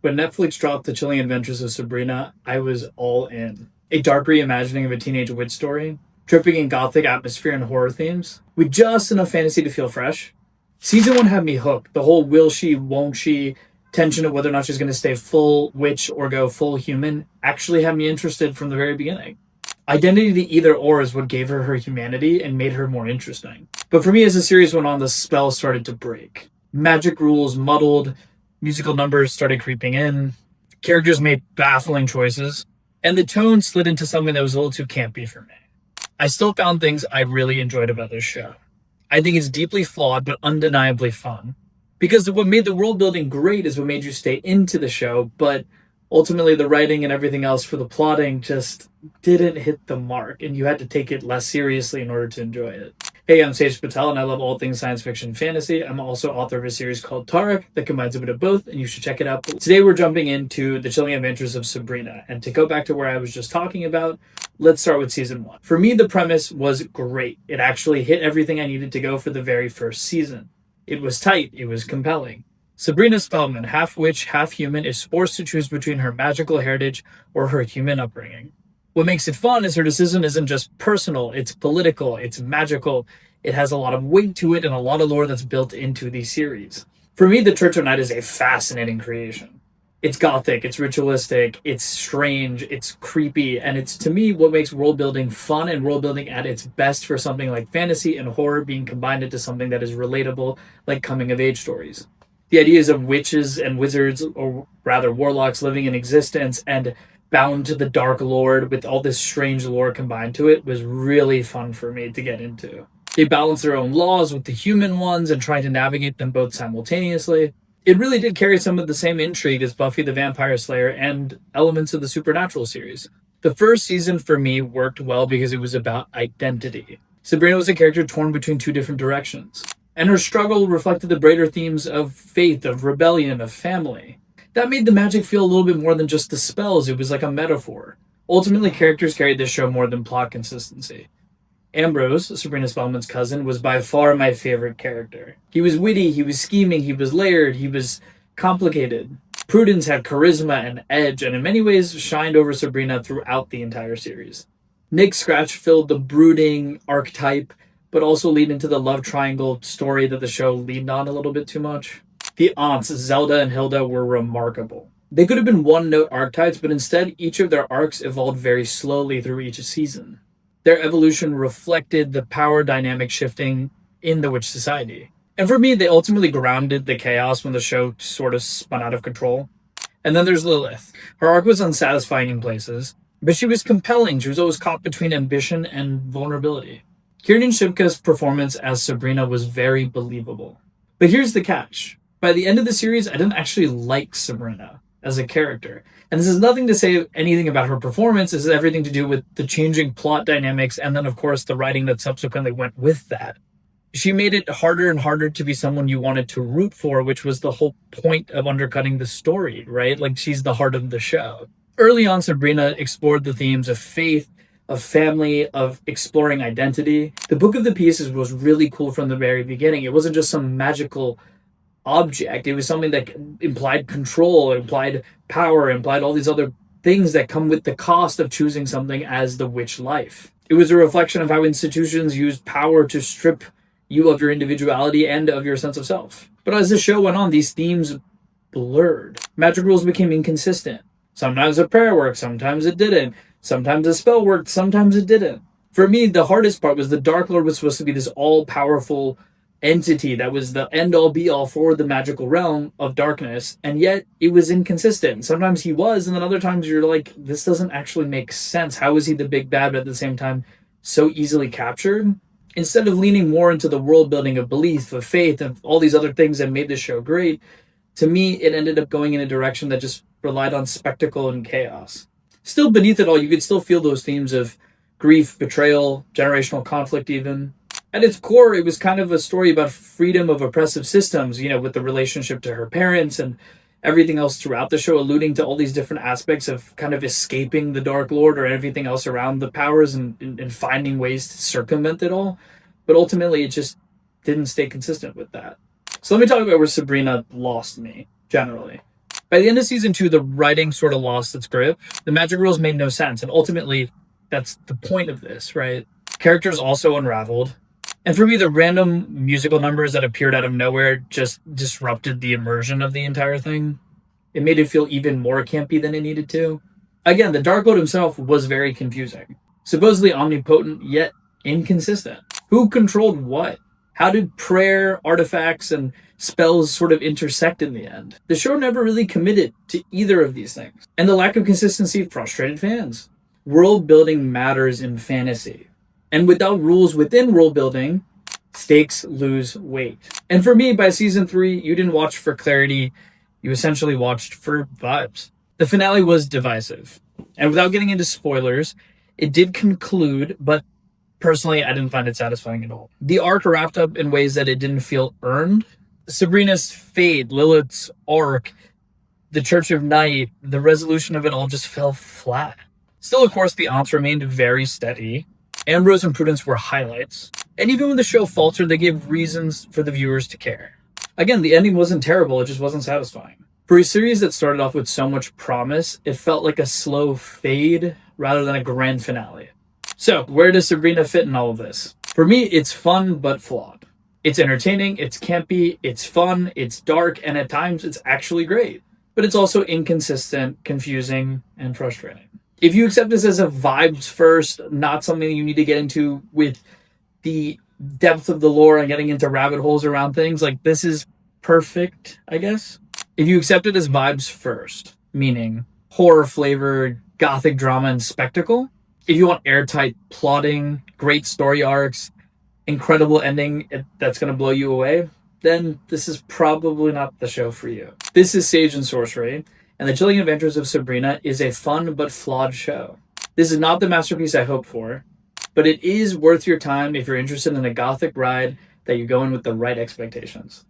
When Netflix dropped The Chilling Adventures of Sabrina, I was all in. A dark reimagining of a teenage witch story, dripping in gothic atmosphere and horror themes, with just enough fantasy to feel fresh. Season 1 had me hooked. The whole will she, won't she tension of whether or not she's going to stay full witch or go full human actually had me interested from the very beginning. Identity to either or is what gave her humanity and made her more interesting. But for me, as the series went on, the spell started to break. Magic rules muddled, musical numbers started creeping in, characters made baffling choices, and the tone slid into something that was a little too campy for me. I still found things I really enjoyed about this show. I think it's deeply flawed, but undeniably fun. Because what made the world building great is what made you stay into the show, but ultimately the writing and everything else for the plotting just didn't hit the mark, and you had to take it less seriously in order to enjoy it. Hey, I'm Sage Patel, and I love all things science fiction and fantasy. I'm also author of a series called Tarek that combines a bit of both, and you should check it out. Today we're jumping into The Chilling Adventures of Sabrina, and to go back to where I was just talking about, let's start with season 1. For me, the premise was great. It actually hit everything I needed to go for the very first season. It was tight, it was compelling. Sabrina Spellman, half witch, half human, is forced to choose between her magical heritage or her human upbringing. What makes it fun is her decision isn't just personal, it's political, it's magical, it has a lot of weight to it and a lot of lore that's built into the series. For me, the Church of Night is a fascinating creation. It's gothic, it's ritualistic, it's strange, it's creepy, and it's, to me, what makes world building fun and world building at its best for something like fantasy and horror being combined into something that is relatable, like coming of age stories. The ideas of witches and wizards, or rather warlocks, living in existence and bound to the Dark Lord with all this strange lore combined to it was really fun for me to get into. They balance their own laws with the human ones and trying to navigate them both simultaneously. It really did carry some of the same intrigue as Buffy the Vampire Slayer and elements of the Supernatural series. The first season for me worked well because it was about identity. Sabrina was a character torn between two different directions, and her struggle reflected the greater themes of faith, of rebellion, of family. That made the magic feel a little bit more than just the spells. It was like a metaphor. Ultimately, characters carried this show more than plot consistency. Ambrose, Sabrina Spellman's cousin, was by far my favorite character. He was witty, he was scheming, he was layered, he was complicated. Prudence had charisma and edge, and in many ways shined over Sabrina throughout the entire series. Nick Scratch filled the brooding archetype, but also lead into the love triangle story that the show leaned on a little bit too much. The aunts, Zelda and Hilda, were remarkable. They could have been one-note archetypes, but instead each of their arcs evolved very slowly through each season. Their evolution reflected the power dynamic shifting in the witch society. And for me, they ultimately grounded the chaos when the show sort of spun out of control. And then there's Lilith. Her arc was unsatisfying in places, but she was compelling. She was always caught between ambition and vulnerability. Kiernan Shipka's performance as Sabrina was very believable. But here's the catch. By the end of the series, I didn't actually like Sabrina as a character. And this is nothing to say anything about her performance. This is everything to do with the changing plot dynamics and then, of course, the writing that subsequently went with that. She made it harder and harder to be someone you wanted to root for, which was the whole point of undercutting the story, right? Like, she's the heart of the show. Early on, Sabrina explored the themes of faith, of family, of exploring identity. The Book of the Pieces was really cool from the very beginning. It wasn't just some magical object. It was something that implied control, implied power, implied all these other things that come with the cost of choosing something as the witch life. It was a reflection of how institutions use power to strip you of your individuality and of your sense of self. But as the show went on, these themes blurred. Magic rules became inconsistent. Sometimes a prayer worked, sometimes it didn't. Sometimes a spell worked, sometimes it didn't. For me, the hardest part was the Dark Lord was supposed to be this all-powerful entity that was the end-all be-all for the magical realm of darkness, and yet it was inconsistent. Sometimes he was, and then other times you're like, this doesn't actually make sense. How is he the big bad, but at the same time so easily captured? Instead of leaning more into the world building of belief, of faith, and all these other things that made the show great, to me, it ended up going in a direction that just relied on spectacle and chaos. Still, beneath it all, you could still feel those themes of grief, betrayal, generational conflict even. At its core, it was kind of a story about freedom of oppressive systems, with the relationship to her parents and everything else throughout the show, alluding to all these different aspects of kind of escaping the Dark Lord or everything else around the powers and finding ways to circumvent it all. But ultimately, it just didn't stay consistent with that. So let me talk about where Sabrina lost me, generally. By the end of season 2, the writing sort of lost its grip. The magic rules made no sense, and ultimately, that's the point of this, right? Characters also unraveled. And for me, the random musical numbers that appeared out of nowhere just disrupted the immersion of the entire thing. It made it feel even more campy than it needed to. Again, the Dark Lord himself was very confusing. Supposedly omnipotent, yet inconsistent. Who controlled what? How did prayer, artifacts, and spells sort of intersect in the end? The show never really committed to either of these things. And the lack of consistency frustrated fans. World building matters in fantasy. And without rules within world building, stakes lose weight. And for me, by season 3, you didn't watch for clarity. You essentially watched for vibes. The finale was divisive. And without getting into spoilers, it did conclude, but personally, I didn't find it satisfying at all. The arc wrapped up in ways that it didn't feel earned. Sabrina's fate, Lilith's arc, the Church of Night, the resolution of it all just fell flat. Still, of course, the aunts remained very steady. Ambrose and Prudence were highlights. And even when the show faltered, they gave reasons for the viewers to care. Again, the ending wasn't terrible, it just wasn't satisfying. For a series that started off with so much promise, it felt like a slow fade rather than a grand finale. So, where does Sabrina fit in all of this? For me, it's fun but flawed. It's entertaining, it's campy, it's fun, it's dark, and at times it's actually great. But it's also inconsistent, confusing, and frustrating. If you accept this as a vibes first, not something you need to get into with the depth of the lore and getting into rabbit holes around things, like this is perfect, I guess. If you accept it as vibes first, meaning horror flavored, gothic drama and spectacle, if you want airtight plotting, great story arcs, incredible ending that's going to blow you away, then this is probably not the show for you. This is Sage and Sorcery, and The Chilling Adventures of Sabrina is a fun but flawed show. This is not the masterpiece I hoped for, but it is worth your time if you're interested in a gothic ride that you go in with the right expectations.